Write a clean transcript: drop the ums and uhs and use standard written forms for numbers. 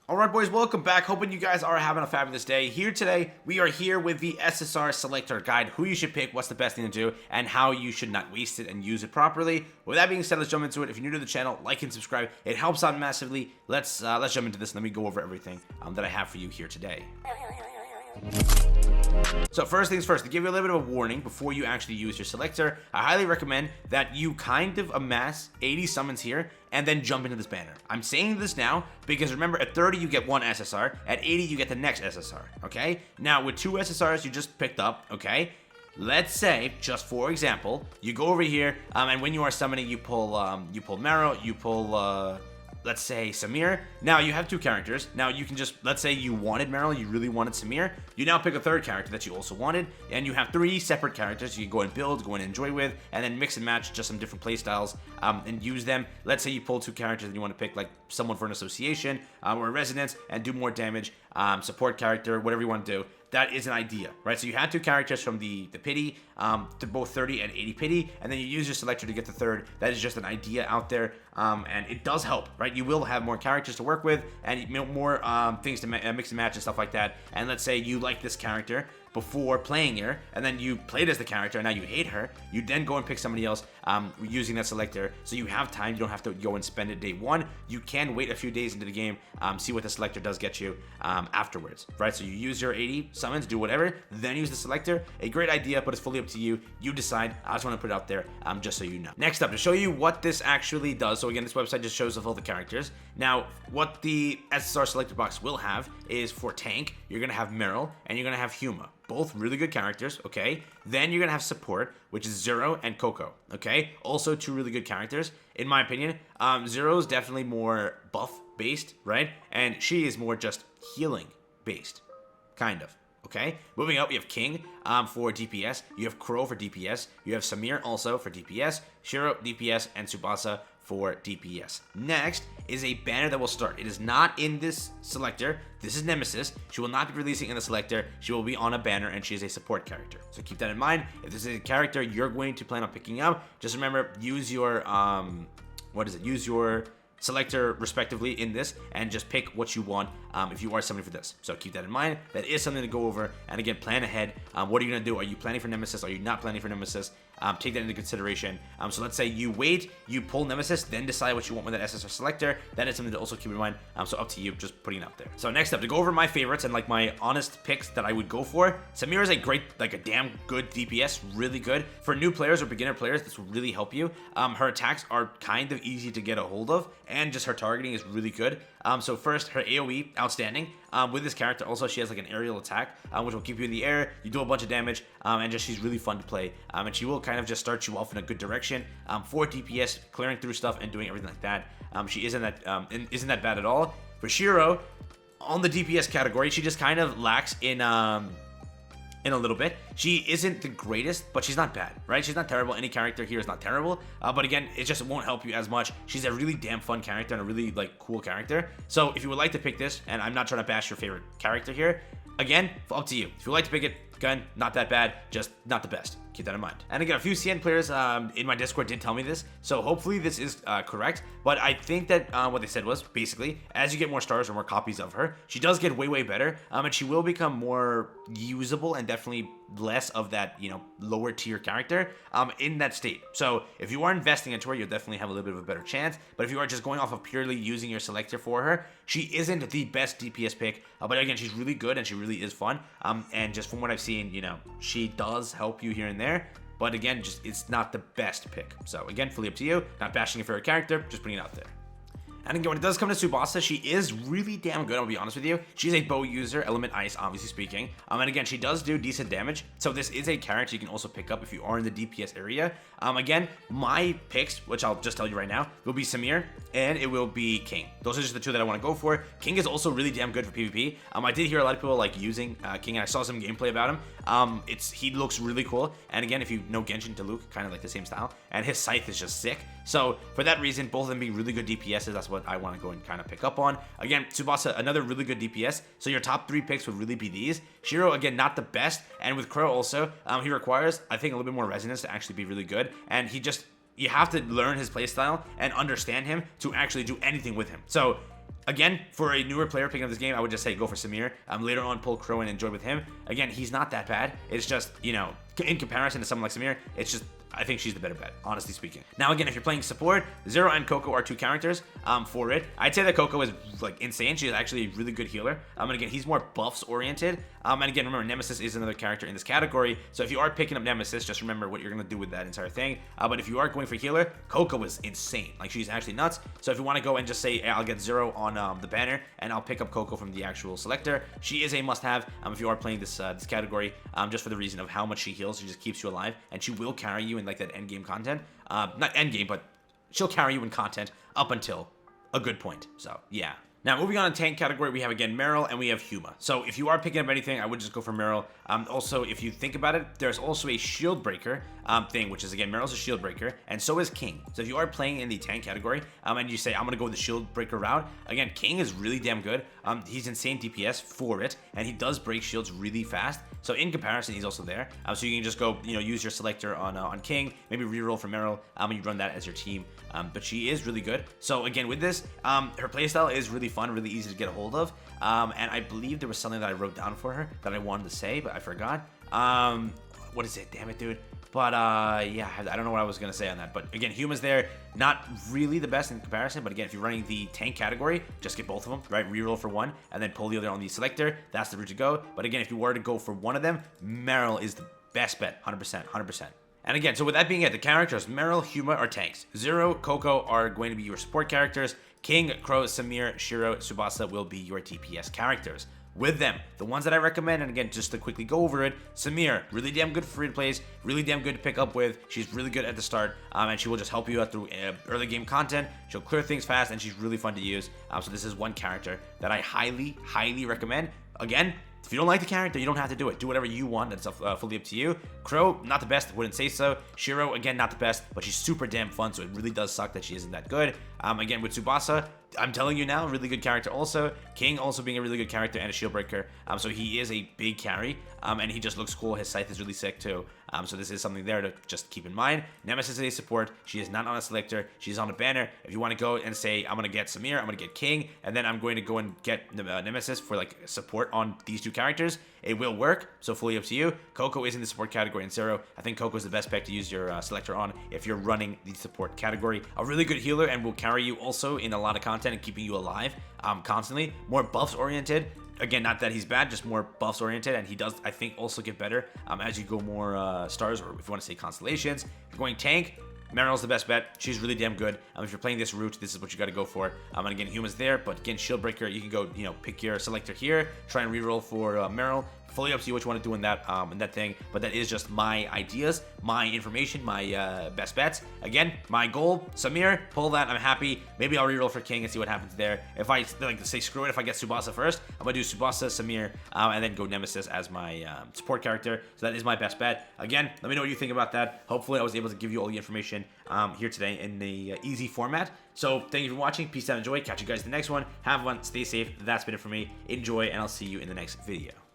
Alright boys, welcome back. Hoping you guys are having a fabulous day. Here today, we are here with the SSR Selector guide, who you should pick, what's the best thing to do, and how you should not waste it and use it properly. With that being said, let's jump into it. If you're new to the channel, like and subscribe. It helps out massively. Let's jump into this and let me go over everything that I have for you here today. So first things first, to give you a little bit of a warning before you actually use your selector, I highly recommend that you kind of amass 80 summons here and then jump into this banner. I'm saying this now because remember, at 30 you get one SSR, at 80 you get the next SSR, okay? Now with two SSRs you just picked up, okay? Let's say, just for example, you go over here and when you are summoning you pull Marrow, you pull let's say Samir. Now you have two characters. Now you can just, let's say you wanted Meryl, you really wanted Samir. You now pick a third character that you also wanted, and you have three separate characters you can go and build, go and enjoy with, and then mix and match just some different playstyles and use them. Let's say you pull two characters and you want to pick like someone for an association or a residence and do more damage, support character, whatever you want to do. That is an idea, right? So you had two characters from the pity to both 30 and 80 pity, and then you use your selector to get the third. That is just an idea out there, and it does help, right? You will have more characters to work with and more things to mix and match and stuff like that. And let's say you like this character before playing her, and then you played as the character and now you hate her, you then go and pick somebody else using that selector, so you have time. You don't have to go and spend it day one. You can wait a few days into the game, see what the selector does get you afterwards, right? So you use your 80 summons, do whatever, then use the selector. A great idea, but it's fully up to you. You decide. I just want to put it out there just so you know. Next up, to show you what this actually does. So again, this website just shows off all the characters. Now, what the SSR selector box will have is for tank, you're going to have Meryl and you're going to have Huma. Both really good characters, okay? Then you're gonna have support, which is Zero and Coco, okay? Also two really good characters, in my opinion. Zero's definitely more buff-based, right? And she is more just healing-based, kind of, okay? Moving up, you have King for DPS, you have Crow for DPS, you have Samir also for DPS, Shiro DPS, and Tsubasa for DPS. Next is a banner that will start. It is not in this selector. This is Nemesis. She will not be releasing in the selector. She will be on a banner, and she is a support character. So keep that in mind. If this is a character you're going to plan on picking up, just remember, use your use your selector respectively in this, and just pick what you want if you are summoning for this. So keep that in mind. That is something to go over, and again, plan ahead. What are you gonna do? Are you planning for Nemesis? Are you not planning for Nemesis? Take that into consideration. So let's say you wait, you pull Nemesis, then decide what you want with that SSR selector. That is something to also keep in mind. So up to you, just putting it out there. So next up, to go over my favorites and like my honest picks that I would go for, Samira is a great, like a damn good DPS, really good. For new players or beginner players, this will really help you. Her attacks are kind of easy to get a hold of, and just her targeting is really good. So first, her AoE, outstanding. With this character, also, she has like an aerial attack, which will keep you in the air. You do a bunch of damage, and just she's really fun to play. And she will kind of just start you off in a good direction for DPS, clearing through stuff and doing everything like that. She isn't that bad at all. For Shiro, on the DPS category, she just kind of lacks in a little bit. She isn't the greatest, but she's not bad, right? She's not terrible. Any character here is not terrible, but again, it just won't help you as much. She's a really damn fun character and a really like cool character. So if you would like to pick this, and I'm not trying to bash your favorite character here, again, up to you. If you would like to pick it, gun, not that bad, just not the best. Keep that in mind. And again, a few CN players in my Discord did tell me this, so hopefully this is correct. But I think that what they said was basically, as you get more stars or more copies of her, she does get way better, and she will become more usable and definitely less of that, you know, lower tier character in that state. So if you are investing into her, you'll definitely have a little bit of a better chance. But if you are just going off of purely using your selector for her, she isn't the best DPS pick. But again, she's really good and she really is fun. And just from what I've seen, you know, she does help you here and there. But again, just it's not the best pick. So again, fully up to you. Not bashing your favorite character, just putting it out there. And again, when it does come to Tsubasa, she is really damn good, I'll be honest with you. She's a bow user, element ice, obviously speaking. And again, she does do decent damage. So this is a character you can also pick up if you are in the DPS area. Again, my picks, which I'll just tell you right now, will be Samir and it will be King. Those are just the two that I want to go for. King is also really damn good for PvP. I did hear a lot of people like using King, and I saw some gameplay about him. He looks really cool. And again, if you know Genshin to Luke, kind of like the same style. And his scythe is just sick. So for that reason, both of them being really good DPSs, that's what I want to go and kind of pick up on. Again, Tsubasa, another really good DPS. So your top three picks would really be these. Shiro, again, not the best. And with Crow also, he requires, I think, a little bit more resonance to actually be really good. And you have to learn his playstyle and understand him to actually do anything with him. So Again, for a newer player picking up this game, I would just say go for Samir. Later on, pull Crow and enjoy with him. Again, he's not that bad. It's just, you know, in comparison to someone like Samir, it's just, I think she's the better bet, honestly speaking. Now, again, if you're playing support, Zero and Coco are 2 characters for it. I'd say that Coco is, like, insane. She's actually a really good healer. And again, he's more buffs-oriented. And again, remember, Nemesis is another character in this category. So if you are picking up Nemesis, just remember what you're going to do with that entire thing. But if you are going for healer, Coco is insane. Like, she's actually nuts. So if you want to go and just say, hey, I'll get Zero on the banner, and I'll pick up Coco from the actual selector, she is a must-have if you are playing this this category, just for the reason of how much she heals. She just keeps you alive, and she will carry you in, like, that end game content. Not end game, but she'll carry you in content up until a good point. So, yeah. Now, moving on to tank category, we have, again, Meryl and we have Huma. So, if you are picking up anything, I would just go for Meryl. Also, if you think about it, there's also a shield breaker thing, which is, again, Meryl's a shield breaker, and so is King. So, if you are playing in the tank category, and you say, I'm going to go the shield breaker route, again, King is really damn good. He's insane DPS for it, and he does break shields really fast. So, in comparison, he's also there. So, you can just go, you know, use your selector on King, maybe reroll for Meryl, and you run that as your team. But she is really good. So, again, with this, her playstyle is really fun, really easy to get a hold of. And I believe there was something that I wrote down for her that I wanted to say, but I forgot. What is it? Damn it, dude. But, yeah, I don't know what I was going to say on that. But, again, Huma's there. Not really the best in comparison. But, again, if you're running the tank category, just get both of them, right? Reroll for one, and then pull the other on the selector. That's the route to go. But, again, if you were to go for one of them, Meryl is the best bet. 100%. 100%. And again, so with that being it, the characters, Meryl, Huma are tanks. Zero, Coco are going to be your support characters. King, Crow, Samir, Shiro, Tsubasa will be your DPS characters. With them, the ones that I recommend, and again, just to quickly go over it, Samir, really damn good for free to plays, really damn good to pick up with. She's really good at the start, and she will just help you out through early game content. She'll clear things fast, and she's really fun to use. So this is one character that I highly, highly recommend. Again, if you don't like the character, you don't have to do it. Do whatever you want. That's fully up to you. Crow, not the best. Wouldn't say so. Shiro, again, not the best, but she's super damn fun, so it really does suck that she isn't that good. Again, with Tsubasa, I'm telling you now, really good character also. King also being a really good character and a shield breaker. So he is a big carry, and he just looks cool. His scythe is really sick too. So this is something there to just keep in mind. Nemesis is a support. She is not on a selector. She's on a banner. If you want to go and say, I'm going to get Samir, I'm going to get King, and then I'm going to go and get Nemesis for like support on these 2 characters, it will work. So fully up to you. Coco is in the support category in Zero. I think Coco is the best pick to use your selector on if you're running the support category. A really good healer and will carry you also in a lot of content and keeping you alive constantly. More buffs oriented. Again, not that he's bad, just more buffs oriented, and he does, I think, also get better as you go more stars, or if you want to say constellations. If you're going tank, Meryl's the best bet. She's really damn good. If you're playing this route, this is what you got to go for. And again, Huma's there, but again, shield breaker, you can go, you know, pick your selector here, try and reroll for Meryl. Fully up to you what you want to do in that thing, but that is just my ideas, my information, my best bets. Again, my goal, Samir, pull that. I'm happy. Maybe I'll reroll for King and see what happens there. If I like say screw it, if I get Tsubasa first, I'm gonna do Tsubasa, Samir, and then go Nemesis as my support character. So that is my best bet. Again, let me know what you think about that. Hopefully, I was able to give you all the information here today in the easy format. So thank you for watching. Peace out, enjoy. Catch you guys in the next one. Have fun, stay safe. That's been it for me. Enjoy, and I'll see you in the next video.